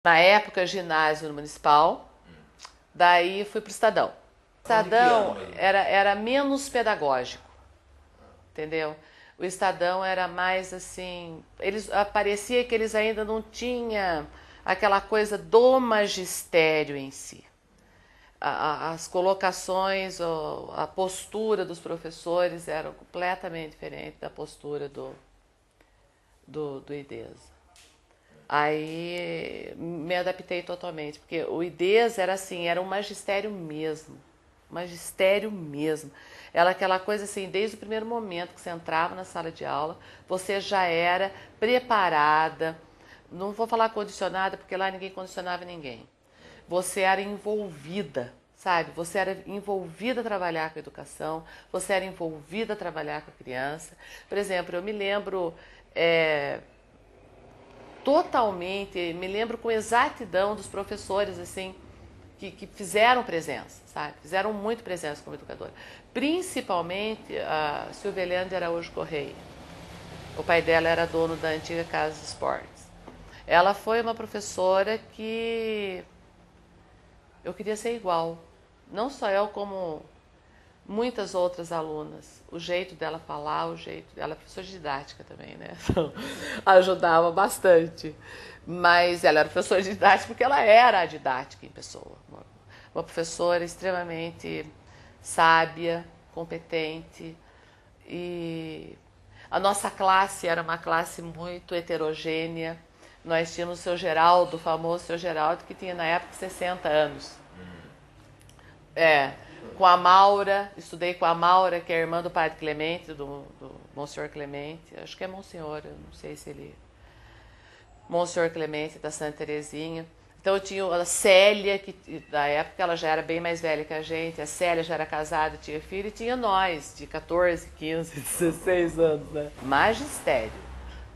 Na época, ginásio no Municipal, daí fui para o Estadão. O Estadão era menos pedagógico, entendeu? O Estadão era mais assim, parecia que eles ainda não tinham aquela coisa do magistério em si. As colocações, a postura dos professores eram completamente diferente da postura do IDESA. Aí me adaptei totalmente, porque o IDESA era assim, era um magistério mesmo. Magistério mesmo. Era aquela coisa assim, desde o primeiro momento que você entrava na sala de aula, você já era preparada. Não vou falar condicionada, porque lá ninguém condicionava ninguém. Você era envolvida, sabe? Você era envolvida a trabalhar com a educação, você era envolvida a trabalhar com a criança. Por exemplo, eu me lembro totalmente, me lembro com exatidão dos professores, assim, que fizeram presença, sabe? Fizeram muito presença como educadora. Principalmente a Silvia Helena de Araújo Correia. O pai dela era dono da antiga Casa de Esportes. Ela foi uma professora que eu queria ser igual. Não só eu, como muitas outras alunas. O jeito dela falar, o jeito dela, professora de didática também, né? Então, ajudava bastante. Mas ela era professora de didática porque ela era a didática em pessoa. Uma professora extremamente sábia, competente. E a nossa classe era uma classe muito heterogênea. Nós tínhamos o seu Geraldo, o famoso seu Geraldo, que tinha na época 60 anos. Com a Maura, estudei com a Maura, que é a irmã do padre Clemente, do Monsenhor Clemente. Acho que é Monsenhor, eu não sei se ele... Monsenhor Clemente da Santa Terezinha. Então eu tinha a Célia, que da época ela já era bem mais velha que a gente. A Célia já era casada, tinha filho, e tinha nós, de 14, 15, 16 anos, né? Magistério,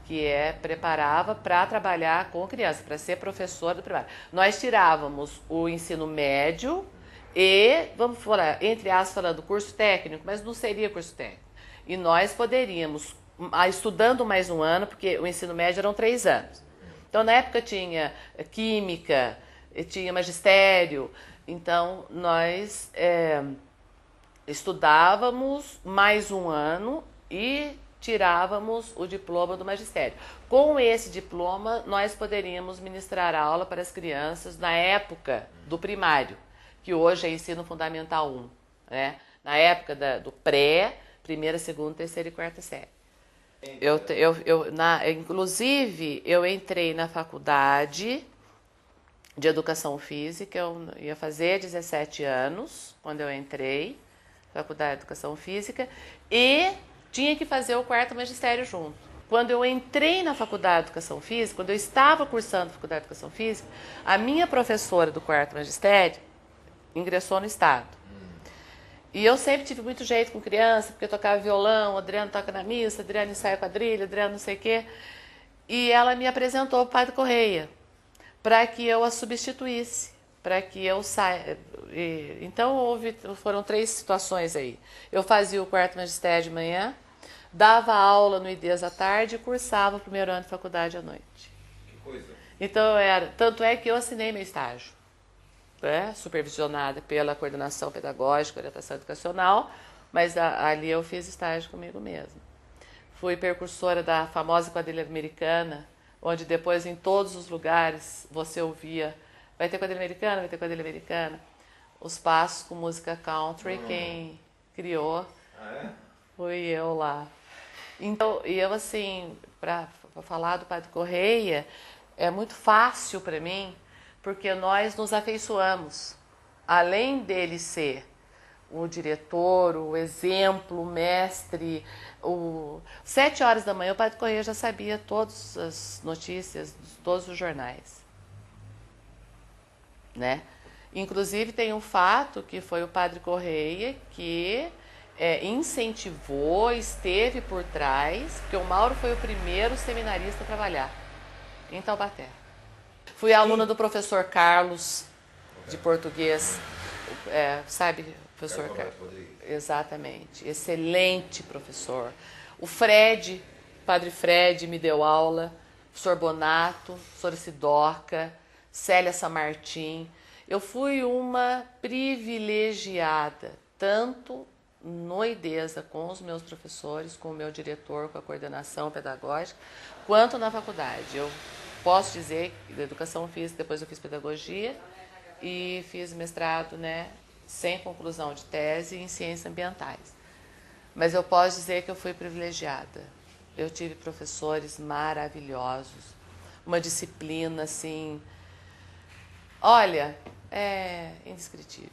que preparava para trabalhar com criança, para ser professora do primário. Nós tirávamos o ensino médio e, vamos falar, entre aspas, falando, curso técnico, mas não seria curso técnico. E nós poderíamos, estudando mais um ano, porque o ensino médio eram 3 anos. Então, na época tinha química, tinha magistério, então nós estudávamos mais um ano e tirávamos o diploma do magistério. Com esse diploma, nós poderíamos ministrar aula para as crianças na época do primário, que hoje é ensino fundamental 1, né? Na época do pré, primeira, segunda, terceira e quarta série. Inclusive, eu entrei na faculdade de Educação Física, eu ia fazer 17 anos quando eu entrei, faculdade de Educação Física, e tinha que fazer o quarto magistério junto. Quando eu entrei na faculdade de Educação Física, quando eu estava cursando a faculdade de Educação Física, a minha professora do quarto magistério ingressou no Estado. E eu sempre tive muito jeito com criança, porque eu tocava violão, o Adriano toca na missa, o Adriano ensaia quadrilha, o Adriano não sei o quê. E ela me apresentou para o Padre Correia, para que eu a substituísse, para que eu saia. Então foram 3 situações aí. Eu fazia o quarto magistério de manhã, dava aula no IDES à tarde e cursava o primeiro ano de faculdade à noite. Que coisa. Então tanto é que eu assinei meu estágio. Supervisionada pela coordenação pedagógica, orientação educacional, mas ali eu fiz estágio comigo mesma. Fui precursora da famosa quadrilha americana, onde depois em todos os lugares você ouvia, vai ter quadrilha americana, vai ter quadrilha americana. Os passos com música country, quem criou fui eu lá. Então, e eu assim, para falar do Padre Correia, é muito fácil para mim, porque nós nos afeiçoamos. Além dele ser o diretor, o exemplo, o mestre, 7 horas da manhã o Padre Correia já sabia todas as notícias de todos os jornais, né? Inclusive tem um fato que foi o Padre Correia que incentivou, esteve por trás, porque o Mauro foi o primeiro seminarista a trabalhar em Taubaté. Fui aluna do professor Carlos, de português, sabe, professor Carlos? Exatamente, excelente professor. O Fred, Padre Fred, me deu aula, professor Bonato, professor Sidorca, Célia Samartim. Eu fui uma privilegiada, tanto no IDESA, com os meus professores, com o meu diretor, com a coordenação pedagógica, quanto na faculdade. Eu posso dizer que da educação física, depois eu fiz pedagogia e fiz mestrado, né, sem conclusão de tese em ciências ambientais. Mas eu posso dizer que eu fui privilegiada. Eu tive professores maravilhosos, uma disciplina assim, olha, é indescritível.